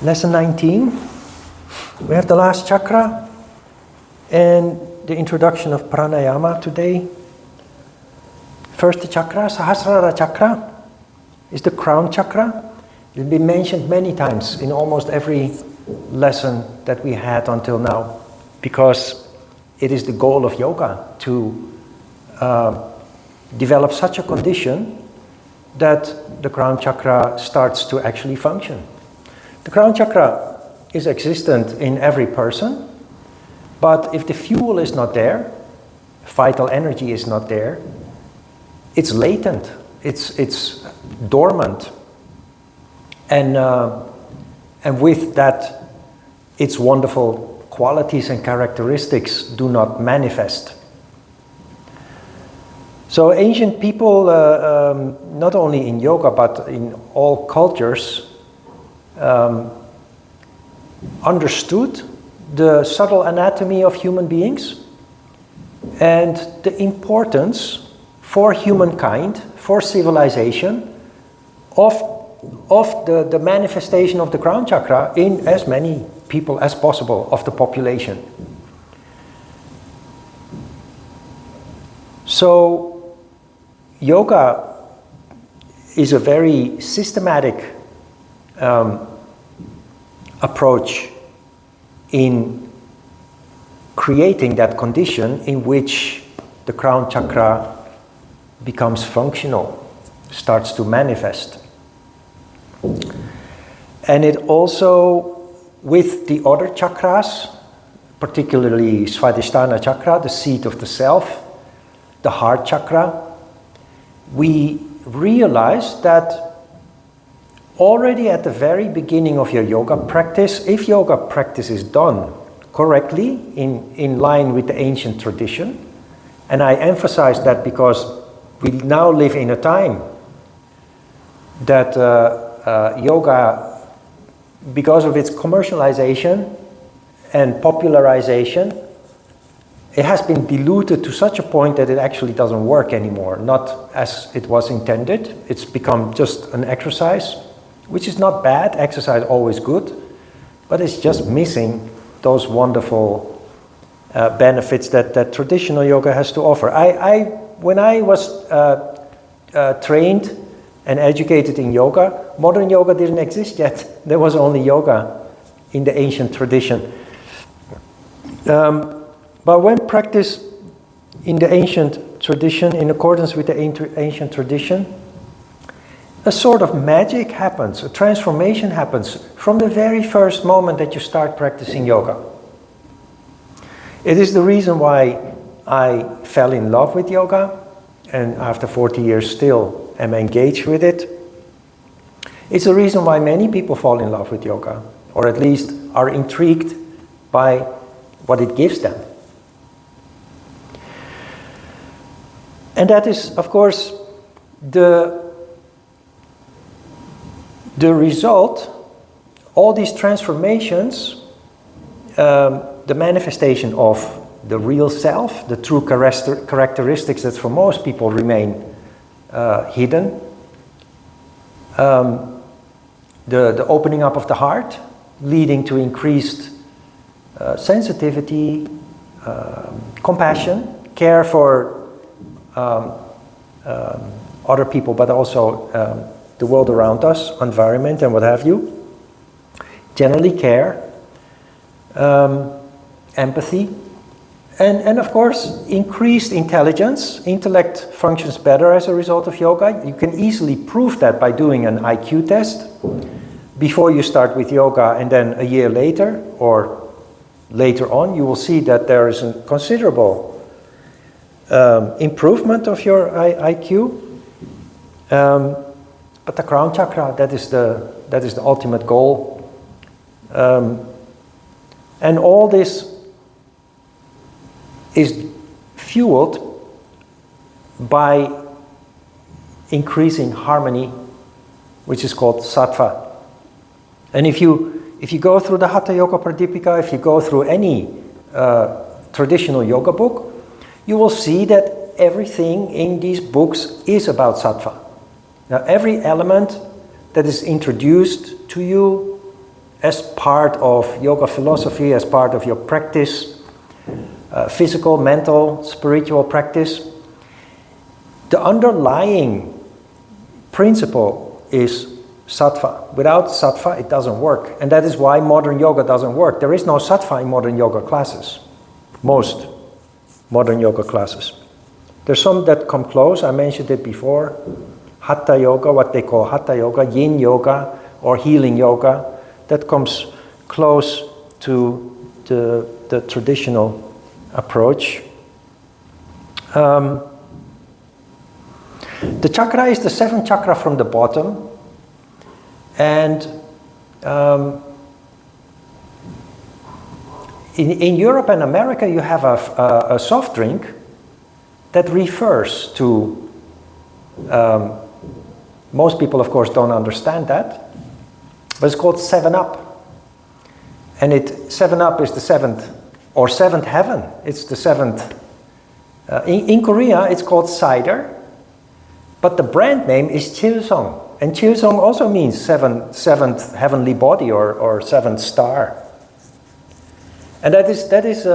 Lesson 19. We have the last chakra and the introduction of pranayama today. First chakra, Sahasrara chakra, is the crown chakra. It's been mentioned many times in almost every lesson that we had until now, because it is the goal of yoga to develop such a condition that the crown chakra starts to actually function. The crown chakra is existent in every person, but if the fuel is not there, vital energy is not there, it's latent, it's dormant, and with that, its wonderful qualities and characteristics do not manifest. So ancient people, not only in yoga but in all cultures, understood the subtle anatomy of human beings and the importance for humankind, for civilization, of the manifestation of the crown chakra in as many people as possible of the population. So yoga is a very systematic approach in creating that condition in which the crown chakra becomes functional, starts to manifest. And it also, with the other chakras, particularly Svadhisthana chakra, the seat of the self, the heart chakra, we realize that already at the very beginning of your yoga practice, if yoga practice is done correctly, in line with the ancient tradition, and I emphasize that because we now live in a time that yoga, because of its commercialization and popularization, it has been diluted to such a point that it actually doesn't work anymore, not as it was intended. It's become just an exercise, which is not bad, exercise always good, but it's just missing those wonderful benefits that traditional yoga has to offer. When I was trained and educated in yoga, modern yoga didn't exist yet. There was only yoga in the ancient tradition. But when practiced in the ancient tradition, in accordance with the ancient tradition, a sort of magic happens, a transformation happens from the very first moment that you start practicing yoga. It is the reason why I fell in love with yoga, and after 40 years still am engaged with it. It's the reason why many people fall in love with yoga, or at least are intrigued by what it gives them. And that is, of course, the result, all these transformations, the manifestation of the real self, the true characteristics that for most people remain hidden, the opening up of the heart, leading to increased sensitivity, compassion, care for other people, but also the world around us, environment and what have you. Generally care, empathy, and of course increased intelligence. Intellect functions better as a result of yoga. You can easily prove that by doing an IQ test before you start with yoga, and then a year later or later on you will see that there is a considerable improvement of your IQ. But the crown chakra, that is the ultimate goal. And all this is fueled by increasing harmony, which is called sattva. And if you go through the Hatha Yoga Pradipika, if you go through any traditional yoga book, you will see that everything in these books is about sattva. Now, every element that is introduced to you as part of yoga philosophy, as part of your practice, physical, mental, spiritual practice, the underlying principle is sattva. Without sattva, it doesn't work. And that is why modern yoga doesn't work. There is no sattva in modern yoga classes. Most modern yoga classes. There's some that come close. I mentioned it before. Hatha yoga, what they call hatha yoga, yin yoga, or healing yoga. That comes close to the traditional approach. The chakra is the seventh chakra from the bottom. And in Europe and America, you have a soft drink that refers to, most people, of course, don't understand that, but it's called 7-Up. And 7-Up is the seventh, or seventh heaven. It's the seventh. In Korea, it's called cider, but the brand name is Chilsong. And Chilsong also means seventh heavenly body or seventh star. And that is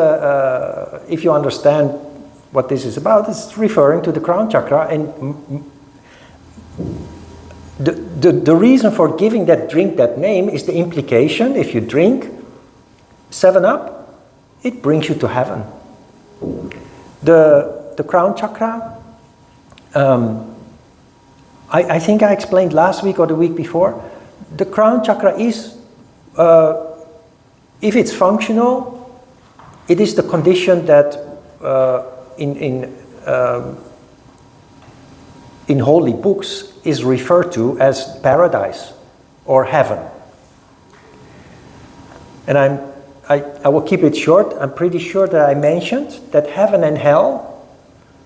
if you understand what this is about, it's referring to the crown chakra. And the reason for giving that drink that name is the implication. If you drink 7-Up, it brings you to heaven. The crown chakra, I think I explained last week or the week before, the crown chakra is, if it's functional, it is the condition that in holy books is referred to as paradise or heaven. And I will keep it short. I'm pretty sure that I mentioned that heaven and hell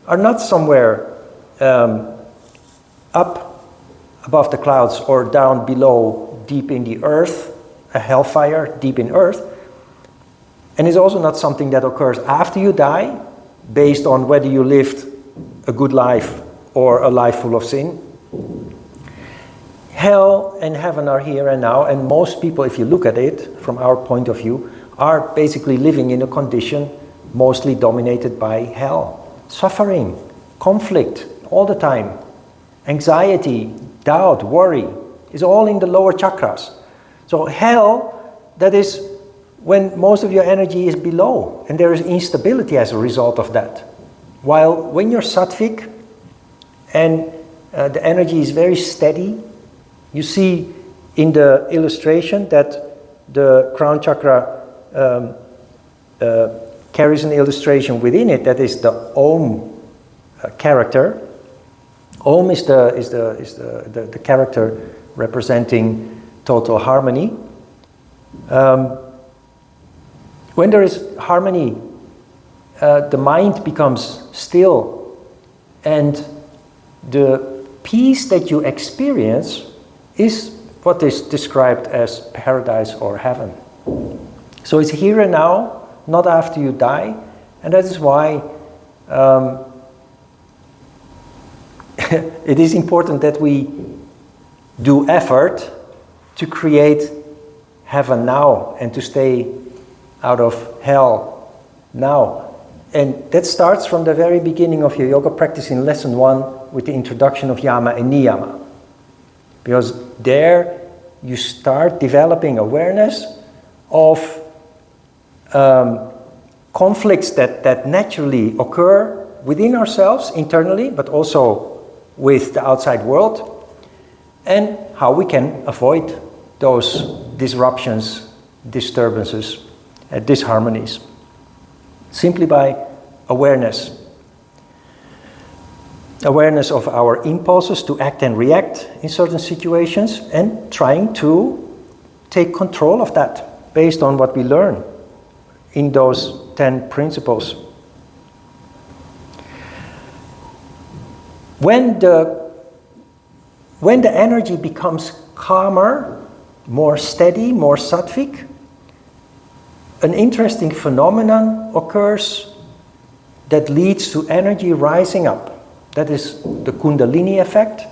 are not somewhere up above the clouds or down below deep in the earth, a hellfire deep in earth. And it's also not something that occurs after you die, based on whether you lived a good life or a life full of sin. Hell and heaven are here and now, and most people, if you look at it from our point of view, are basically living in a condition mostly dominated by hell. Suffering, conflict all the time, anxiety, doubt, worry is all in the lower chakras. So hell, that is when most of your energy is below, and there is instability as a result of that. While when you're sattvic and the energy is very steady, you see in the illustration that the crown chakra carries an illustration within it that is the Om character. Om is the character representing total harmony. When there is harmony, the mind becomes still, and the peace that you experience is what is described as paradise or heaven. So it's here and now, not after you die, and that is why it is important that we do effort to create heaven now and to stay out of hell now. And that starts from the very beginning of your yoga practice in lesson 1 with the introduction of yama and niyama. Because there you start developing awareness of conflicts that naturally occur within ourselves internally, but also with the outside world, and how we can avoid those disruptions, disturbances, disharmonies, simply by awareness. Awareness of our impulses to act and react in certain situations, and trying to take control of that based on what we learn in those 10 principles. When the energy becomes calmer, more steady, more sattvic, an interesting phenomenon occurs that leads to energy rising up. That is the Kundalini effect.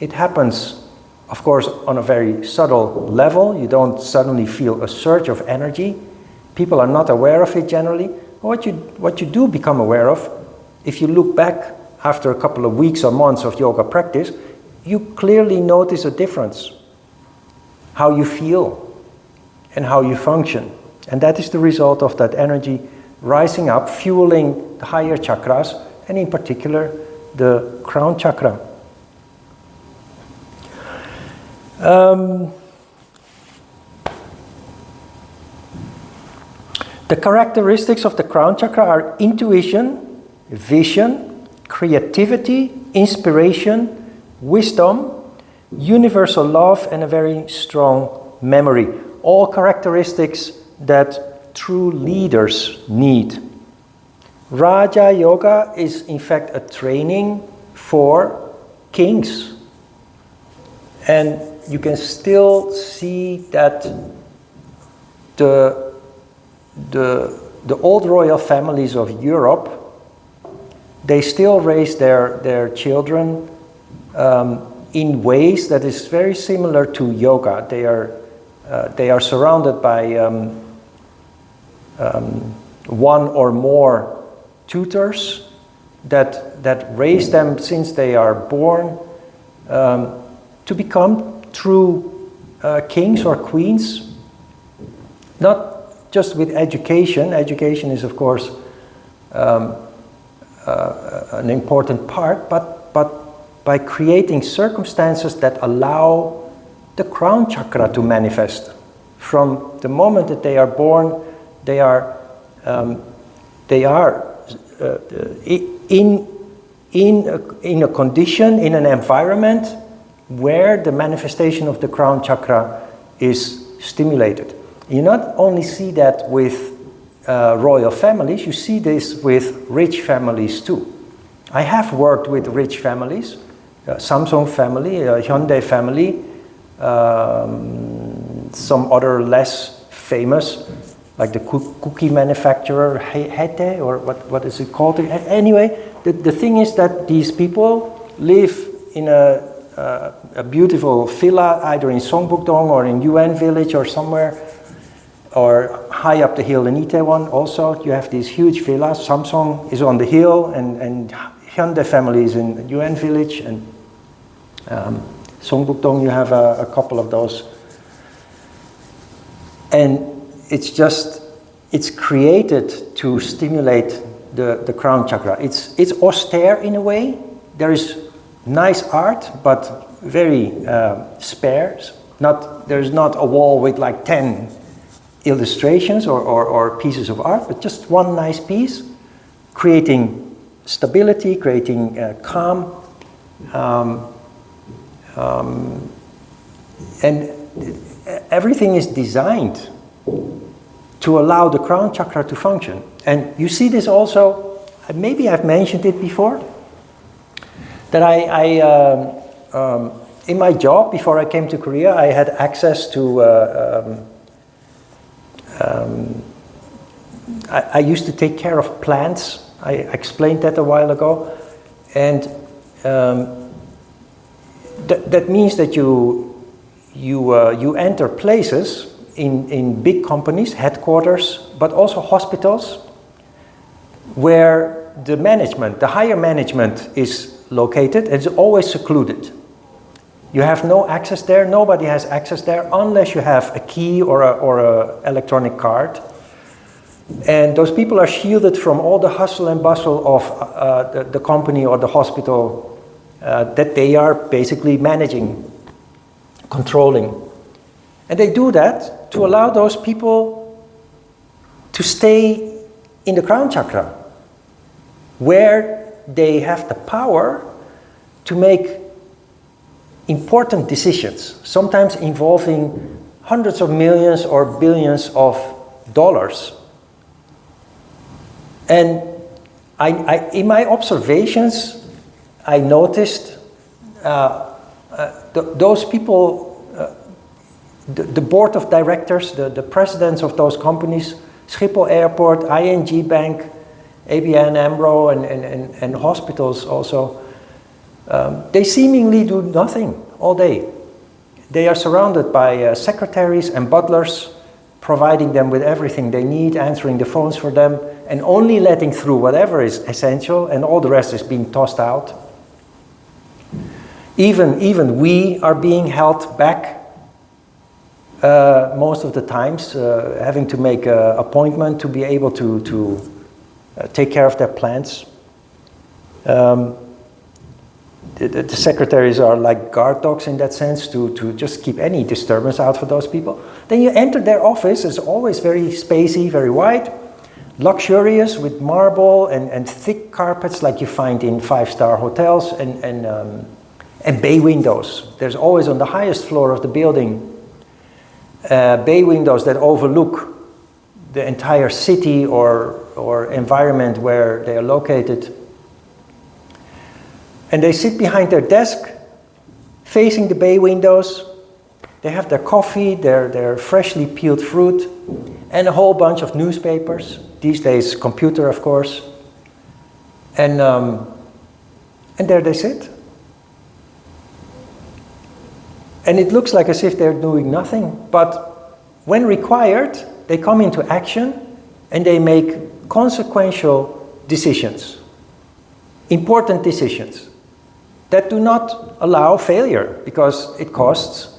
It happens of course, on a very subtle level. You don't suddenly feel a surge of energy. People are not aware of it generally. What you do become aware of, if you look back after a couple of weeks or months of yoga practice, you clearly notice a difference. How you feel and how you function. And that is the result of that energy rising up, fueling the higher chakras, and in particular, the crown chakra. The characteristics of the crown chakra are intuition, vision, creativity, inspiration, wisdom, universal love, and a very strong memory. All characteristics that true leaders need. Raja Yoga is in fact a training for kings. And you can still see that the old royal families of Europe, they still raise their children in ways that is very similar to yoga. They are surrounded by one or more tutors that raise them since they are born to become true kings or queens. Not just with education. Education is, of course, an important part, but by creating circumstances that allow the crown chakra to manifest. From the moment that they are born, they are in a condition, in an environment where the manifestation of the crown chakra is stimulated. You not only see that with royal families, you see this with rich families too. I have worked with rich families, Samsung family, Hyundai family, some other less famous, like the cookie manufacturer, Hete, or what is it called? Anyway, the thing is that these people live in a beautiful villa, either in Songbukdong or in UN village or somewhere, or high up the hill in Itaewon also. You have these huge villas. Samsung is on the hill, and Hyundai family is in UN village, and Songbukdong you have a couple of those. And it's created to stimulate the crown chakra. It's austere in a way. There is nice art, but very sparse. There's not a wall with like 10 illustrations or pieces of art, but just one nice piece, creating stability, creating calm, and everything is designed to allow the crown chakra to function. And you see this also, maybe I've mentioned it before, that in my job before I came to Korea, I had access to I used to take care of plants. I explained that a while ago, and that means that you enter places in big companies, headquarters, but also hospitals, where the management, the higher management, is located. It's always secluded. You have no access there. Nobody has access there unless you have a key or a electronic card. And those people are shielded from all the hustle and bustle of the company or the hospital that they are basically managing, controlling. And they do that to allow those people to stay in the crown chakra, where they have the power to make important decisions, sometimes involving hundreds of millions or billions of dollars. And in my observations, I noticed those people, the board of directors, the presidents of those companies, Schiphol Airport, ING Bank, ABN AMRO, and hospitals also, they seemingly do nothing all day. they are surrounded by secretaries and butlers, providing them with everything they need, answering the phones for them, and only letting through whatever is essential, and all the rest is being tossed out. Even we are being held back most of the times, having to make an appointment to be able to take care of their plants. The secretaries are like guard dogs in that sense, to just keep any disturbance out for those people. Then you enter their office. It's always very spacey, very wide, luxurious, with marble and thick carpets like you find in 5-star hotels, and bay windows. There's always on the highest floor of the building bay windows that overlook the entire city or environment where they are located. And they sit behind their desk, facing the bay windows. They have their coffee, their freshly peeled fruit, and a whole bunch of newspapers. These days, computer, of course. And there they sit. And it looks like as if they're doing nothing. But when required, they come into action and they make consequential decisions. Important decisions that do not allow failure, because it costs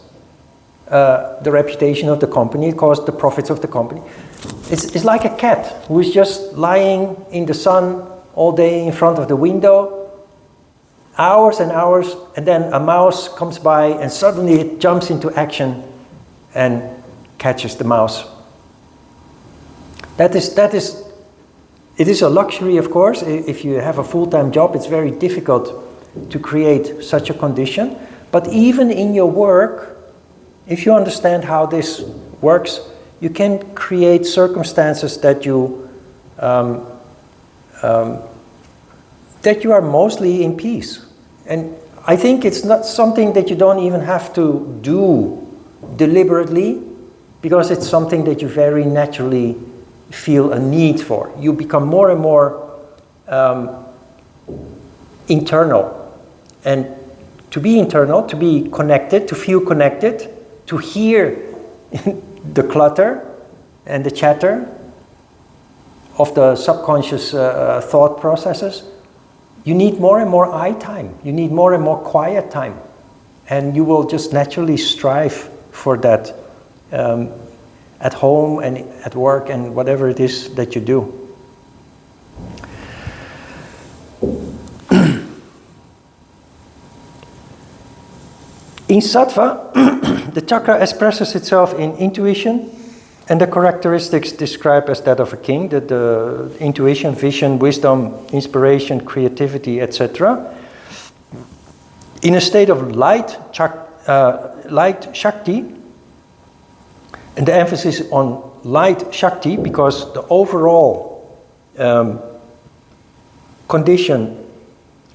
the reputation of the company, it costs the profits of the company. It's like a cat who is just lying in the sun all day in front of the window, hours and hours, and then a mouse comes by and suddenly it jumps into action and catches the mouse. It is a luxury, of course. If you have a full-time job, it's very difficult to create such a condition. But even in your work, if you understand how this works, you can create circumstances that you are mostly in peace. And I think it's not something that you don't even have to do deliberately, because it's something that you very naturally feel a need for. You become more and more internal. And to be internal, to be connected, to feel connected, to hear the clutter and the chatter of the subconscious thought processes, you need more and more eye time. You need more and more quiet time. And you will just naturally strive for that at home and at work and whatever it is that you do. In sattva, the chakra expresses itself in intuition and the characteristics described as that of a king, the intuition, vision, wisdom, inspiration, creativity, etc. In a state of light Shakti, and the emphasis on light Shakti, because the overall condition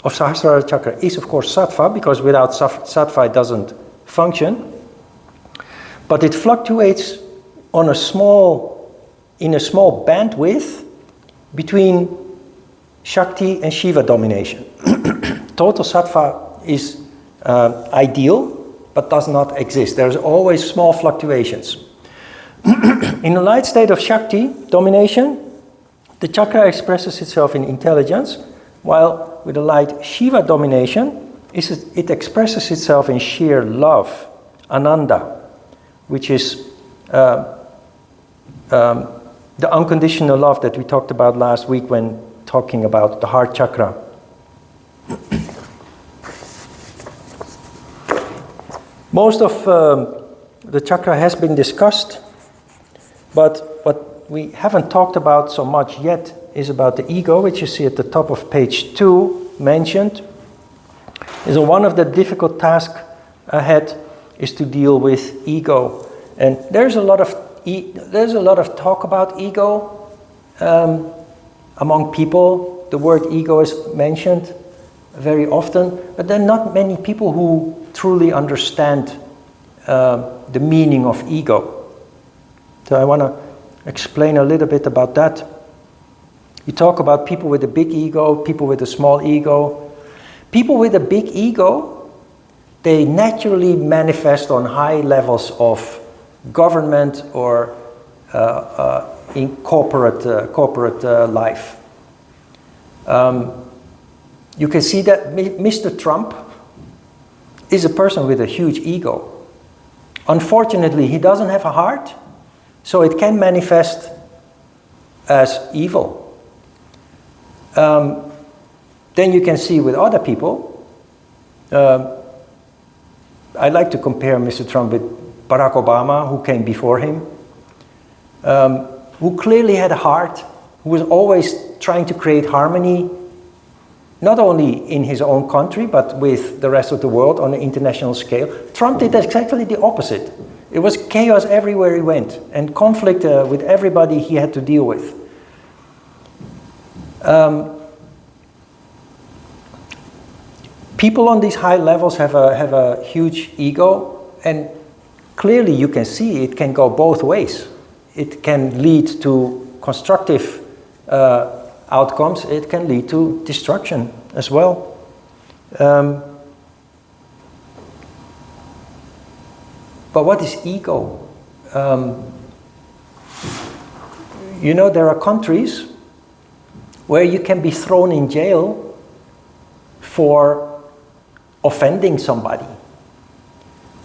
of Sahasrara chakra is, of course, sattva, because without sattva it doesn't function. But it fluctuates in a small bandwidth between Shakti and Shiva domination. Total sattva is ideal, but does not exist. There's always small fluctuations. In a light state of Shakti domination, the chakra expresses itself in intelligence, while with a light Shiva domination, it expresses itself in sheer love, ananda, which is the unconditional love that we talked about last week when talking about the heart chakra. Most of the chakra has been discussed, but what we haven't talked about so much yet is about the ego, which you see at the top of page 2 mentioned. Is one of the difficult tasks ahead is to deal with ego, and there's a lot of talk about ego among people. The word ego is mentioned very often, but there are not many people who truly understand the meaning of ego. So I want to explain a little bit about that. You talk about people with a big ego, people with a small ego. People with a big ego they naturally manifest on high levels of government or in corporate life. You can see that Mr. Trump is a person with a huge ego. Unfortunately, he doesn't have a heart, so it can manifest as evil. Then you can see with other people, I like to compare Mr. Trump with Barack Obama, who came before him, who clearly had a heart, who was always trying to create harmony, not only in his own country, but with the rest of the world on an international scale. Trump did exactly the opposite. It was chaos everywhere he went, and conflict with everybody he had to deal with. People on these high levels have a huge ego, and clearly you can see it can go both ways. It can lead to constructive outcomes. It can lead to destruction as well. But what is ego? You know, there are countries where you can be thrown in jail for offending somebody,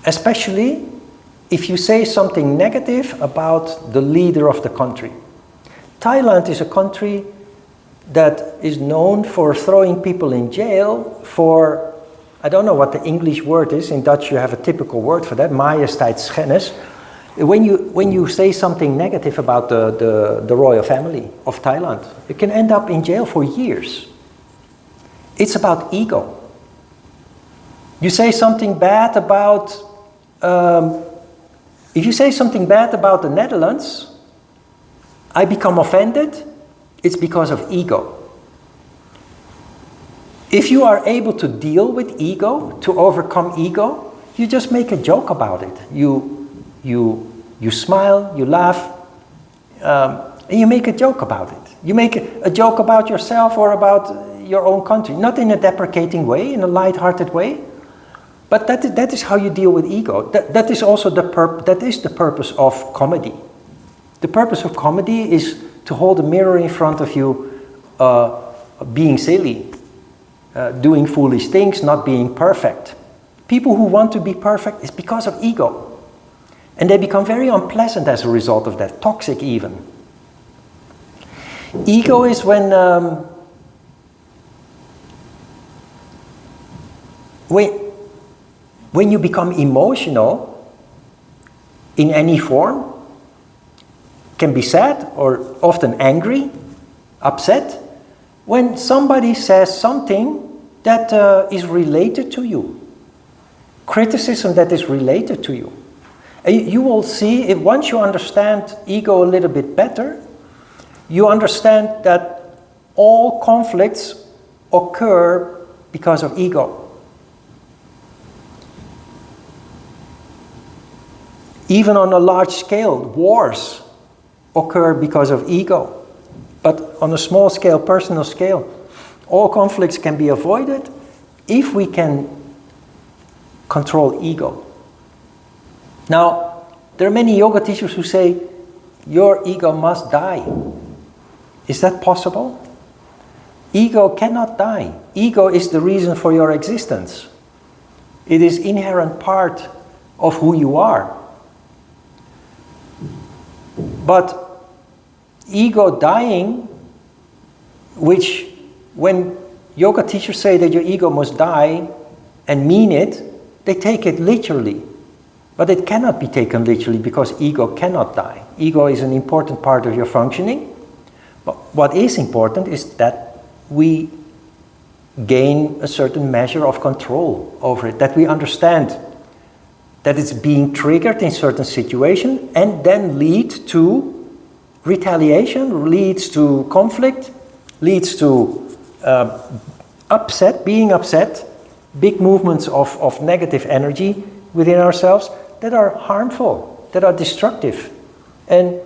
especially if you say something negative about the leader of the country. Thailand is a country that is known for throwing people in jail for, I don't know what the English word is. In Dutch you have a typical word for that, majesteitsschennis. When you say something negative about the royal family of Thailand, you can end up in jail for years. It's about ego. You say something bad about, if you say something bad about the Netherlands, I become offended, it's because of ego. If you are able to deal with ego, to overcome ego, you just make a joke about it. You smile, you laugh, and you make a joke about it. You make a joke about yourself or about your own country, not in a deprecating way, in a light-hearted way, but that is how you deal with ego. That is also the purpose of comedy. The purpose of comedy is to hold a mirror in front of you, being silly, doing foolish things, not being perfect. People who want to be perfect is because of ego. And they become very unpleasant as a result of that, toxic even. Ego is when you become emotional in any form, can be sad or often angry, upset, when somebody says something that is related to you, criticism that is related to you. And you will see, if once you understand ego a little bit better, you understand that all conflicts occur because of ego. Even on a large scale, wars occur because of ego. But on a small scale, personal scale, all conflicts can be avoided if we can control ego. Now, there are many yoga teachers who say, your ego must die. Is that possible? Ego cannot die. Ego is the reason for your existence. It is inherent part of who you are. But ego dying, which when yoga teachers say that your ego must die and mean it, they take it literally. But it cannot be taken literally because ego cannot die. Ego is an important part of your functioning. But what is important is that we gain a certain measure of control over it, that we understand that it's being triggered in certain situations and then lead to retaliation, leads to conflict, leads to being upset, big movements of negative energy within ourselves that are harmful, that are destructive. And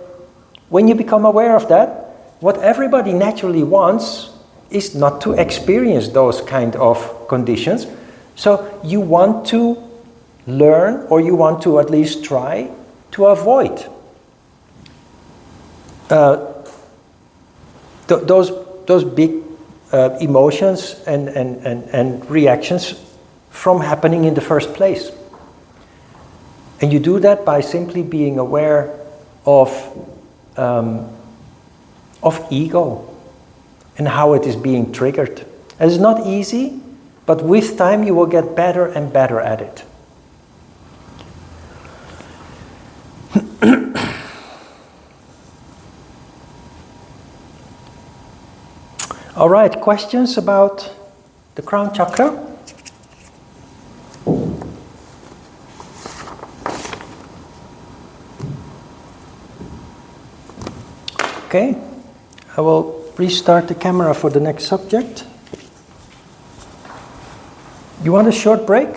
when you become aware of that, what everybody naturally wants is not to experience those kind of conditions. So you want to learn, or you want to at least try to avoid those big emotions and reactions from happening in the first place. And you do that by simply being aware of ego and how it is being triggered. And it's not easy, but with time you will get better and better at it. All right, questions about the crown chakra? Okay, I will restart the camera for the next subject. You want a short break?